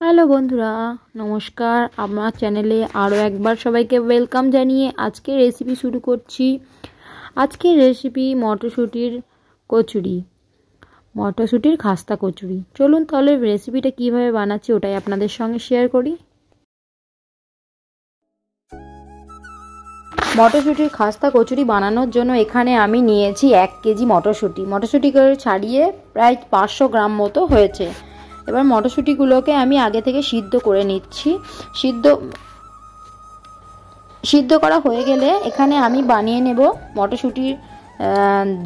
Hello বন্ধুরা, নমস্কার। আমার চ্যানেলে আরও একবার সবাইকে ওয়েলকাম জানিয়ে আজকের রেসিপি শুরু করছি। আজকের রেসিপি মটরশুঁটির কচুরি, মটরশুঁটির খাস্তা কচুরি। চলুন তাহলে রেসিপিটা কিভাবে বানাচ্ছি ওটাই আপনাদের সঙ্গে শেয়ার করি। মটরশুঁটির খাস্তা কচুরি বানানোর জন্য এখানে আমি নিয়েছি 1 কেজি মটরশুঁটিগুলো ছাড়িয়ে প্রায় 500 গ্রাম মতো হয়েছে। এবার মটরশুঁটিগুলোকে আমি আগে থেকে সিদ্ধ করে নিচ্ছি। সিদ্ধ করা হয়ে গেলে এখানে আমি বানিয়ে নেব মটরশুঁটির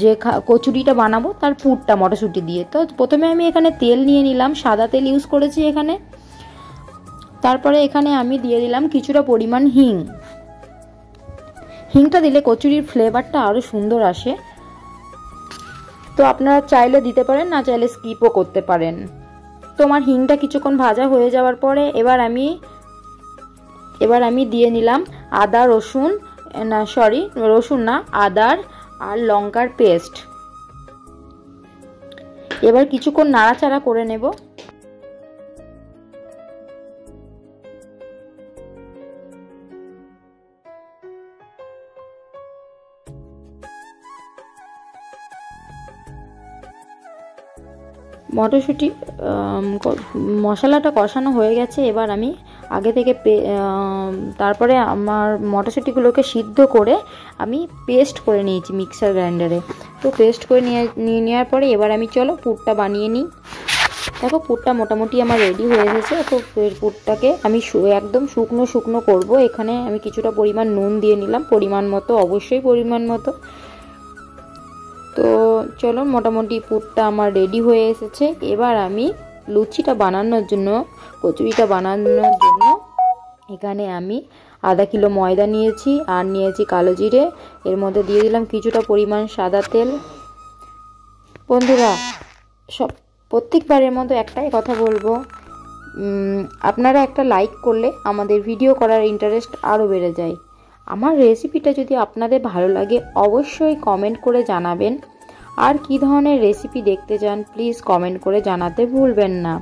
যে কচুরিটা বানাবো তার পুরটা মটরশুঁটি দিয়ে। তো প্রথমে আমি এখানে তেল নিয়ে নিলাম, সাদা তেল ইউজ করেছি এখানে। তারপরে এখানে আমি দিয়ে দিলাম কিছুটা পরিমাণ হিংটা দিলে কচুরির ফ্লেভারটা আরও সুন্দর আসে। তো আপনারা চাইলে দিতে পারেন, না চাইলে স্কিপও করতে পারেন। তো আমার হিংটা কিছুক্ষণ ভাজা হয়ে যাওয়ার পরে এবার আমি দিয়ে নিলাম আদার আর লঙ্কার পেস্ট। এবার কিছুক্ষণ নাড়াচাড়া করে নেব। মটরশুঁটি মশলাটা কষানো হয়ে গেছে। এবার আমি আগে থেকে তারপরে আমার মটরশুঁটিগুলোকে সিদ্ধ করে আমি পেস্ট করে নিয়েছি মিক্সার গ্রাইন্ডারে। তো পেস্ট করে নিয়ে নেওয়ার পরে এবার আমি চলো পুরটা বানিয়ে নিই। দেখো পুরটা মোটামুটি আমার রেডি হয়ে গেছে। তো পুরটাকে আমি একদম শুকনো করব। এখানে আমি কিছুটা পরিমাণ নুন দিয়ে নিলাম, পরিমাণ মতো, অবশ্যই পরিমাণ মতো। তো চলো, মোটামুটি পুরটা আমার রেডি হয়ে এসেছে। এবার আমি কচুরিটা বানানোর জন্য এখানে আমি আধা কিলো ময়দা নিয়েছি আর নিয়েছি কালো জিরে। এর মধ্যে দিয়ে দিলাম কিছুটা পরিমাণ সাদা তেল। বন্ধুরা, প্রত্যেকবারের মতো একটাই কথা বলবো, আপনারা একটা লাইক করলে আমাদের ভিডিও করার ইন্টারেস্ট আরও বেড়ে যায়। আমার রেসিপিটা যদি আপনাদের ভালো লাগে অবশ্যই কমেন্ট করে জানাবেন। আর কি ধরনের রেসিপি দেখতে চান প্লিজ কমেন্ট করে জানাতে ভুলবেন না।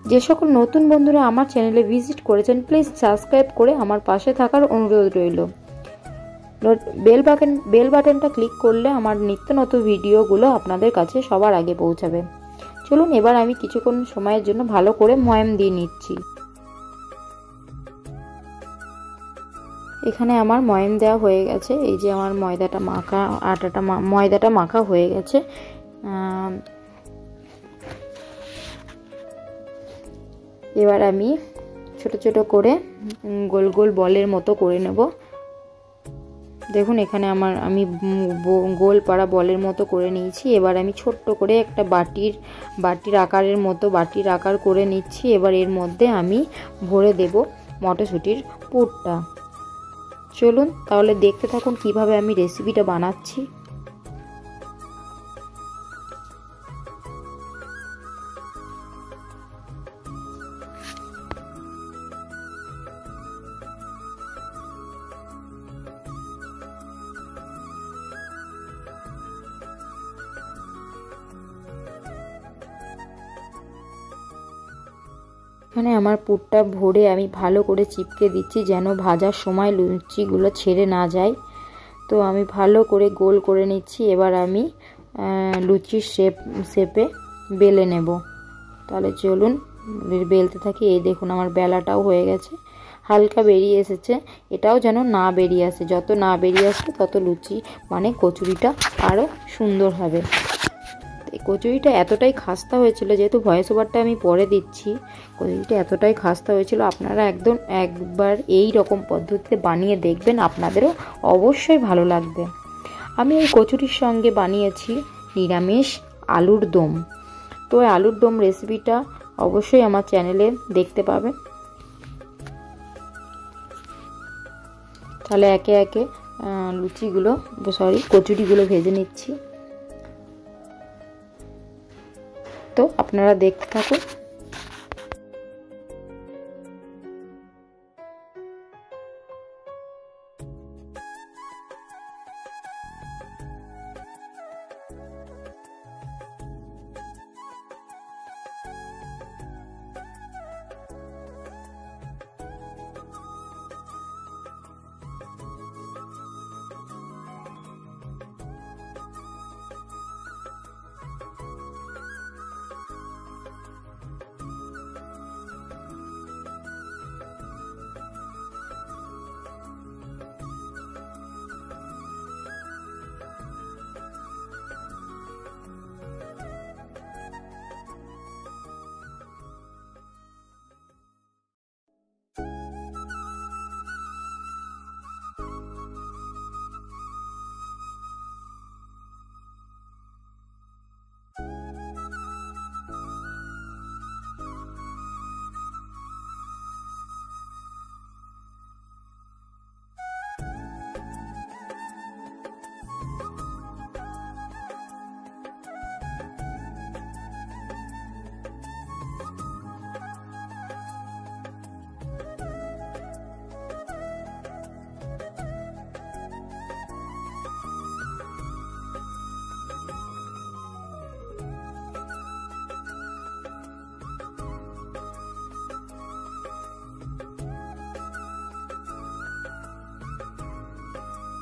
যে সকল নতুন বন্ধুরা আমার চ্যানেলে ভিজিট করেছেন প্লিজ সাবস্ক্রাইব করে আমার পাশে থাকার অনুরোধ রইল। বেল বাটনটা ক্লিক করলে আমার নিত্য নতুন ভিডিওগুলো আপনাদের কাছে সবার আগে পৌঁছাবে। চলুন, এবার আমি কিছুক্ষণ সময়ের জন্য ভালো করে ময়াম দিয়ে নিচ্ছি। এখানে আমার ময়াম দেওয়া হয়ে গেছে। এই যে আমার ময়দাটা মাখা হয়ে গেছে। এবার আমি ছোট ছোট করে গোল গোল বলের মতো করে নেব। দেখুন এখানে আমি গোল পাড়া বলের মতো করে নিয়েছি। এবার আমি ছোট্ট করে একটা বাটির আকার করে নিচ্ছি। এবার এর মধ্যে আমি ভরে দেব মটরশুঁটির পুরটা। চলুন তাহলে দেখতে থাকুন কিভাবে আমি রেসিপিটা বানাচ্ছি। এখানে আমার পুরটা ভরে আমি ভালো করে চিপকে দিচ্ছি যেন ভাজার সময় লুচিগুলো ছেড়ে না যায়। তো আমি ভালো করে গোল করে নিচ্ছি। এবার আমি লুচির শেপে বেলে নেব। তাহলে চলুন বেলতে থাকি। এই দেখুন আমার বেলাটাও হয়ে গেছে, হালকা বেরিয়ে এসেছে। এটাও যেন না বেরিয়ে আসে, যত না বেরিয়ে আসবে তত লুচি কচুরিটা আরও সুন্দর হবে। এই কচুরিটা এতটাই খাস্তা হয়েছিল, যেহেতু ভয়েস ওভারটা আমি পরে দিচ্ছি, কচুরিটা এতটাই খাস্তা হয়েছিল, আপনারা একবার এই রকম পদ্ধতিতে বানিয়ে দেখবেন, আপনাদেরও অবশ্যই ভালো লাগবে। আমি এই কচুরির সঙ্গে বানিয়েছি নিরামিষ আলুর দম। তো এই আলুর দম রেসিপিটা অবশ্যই আমার চ্যানেলে দেখতে পাবেন। তাহলে একে একে কচুরিগুলো ভেজে নিচ্ছি। তো আপনারা দেখতে থাকুন।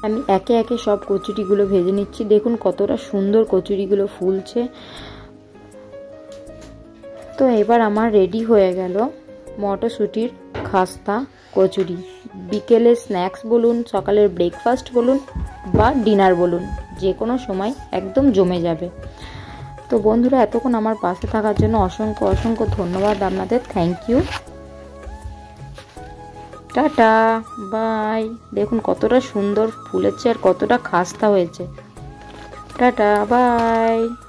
আমি একে একে সব কচুরিগুলো ভেজে নিচ্ছি। দেখুন কতটা সুন্দর কচুরিগুলো ফুলছে। তো এবার আমার রেডি হয়ে গেল মটরশুঁটির খাস্তা কচুরি। বিকেলের স্ন্যাক্স বলুন, সকালের ব্রেকফাস্ট বলুন বা ডিনার বলুন, যে কোনো সময় একদম জমে যাবে। তো বন্ধুরা, এতক্ষণ আমার পাশে থাকার জন্য অসংখ্য অসংখ্য ধন্যবাদ আপনাদের। Thank you. Tata, bye. দেখুন কতটা সুন্দর ফুলেছে আর কতটা খাস্তা হয়েছে। Tata, by.